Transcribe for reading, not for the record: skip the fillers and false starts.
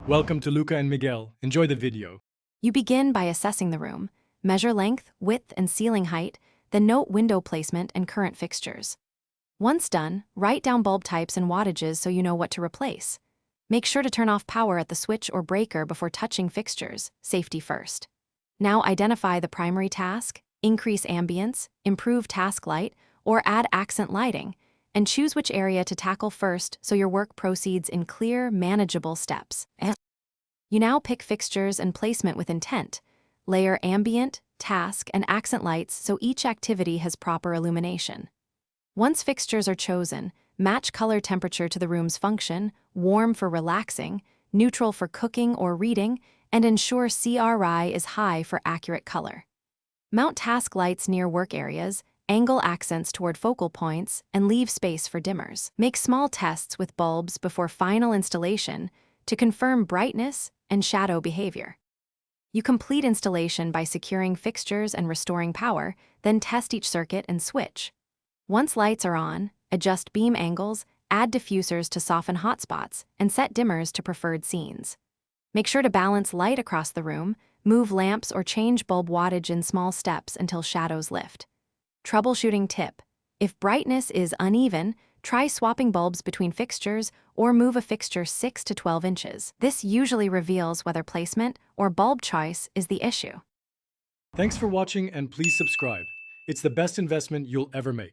Welcome to Luca and Miguel. Enjoy the video. You begin by assessing the room. Measure length, width, and ceiling height, then note window placement and current fixtures. Once done, write down bulb types and wattages so you know what to replace. Make sure to turn off power at the switch or breaker before touching fixtures, safety first. Now identify the primary task, increase ambience, improve task light, or add accent lighting, and choose which area to tackle first so your work proceeds in clear, manageable steps. You now pick fixtures and placement with intent. Layer ambient, task, and accent lights so each activity has proper illumination. Once fixtures are chosen, match color temperature to the room's function, warm for relaxing, neutral for cooking or reading, and ensure CRI is high for accurate color. Mount task lights near work areas, angle accents toward focal points, and leave space for dimmers. Make small tests with bulbs before final installation to confirm brightness and shadow behavior. You complete installation by securing fixtures and restoring power, then test each circuit and switch. Once lights are on, adjust beam angles, add diffusers to soften hotspots, and set dimmers to preferred scenes. Make sure to balance light across the room, move lamps or change bulb wattage in small steps until shadows lift. Troubleshooting tip: if brightness is uneven, try swapping bulbs between fixtures or move a fixture 6 to 12 inches. This usually reveals whether placement or bulb choice is the issue. Thanks for watching and please subscribe. It's the best investment you'll ever make.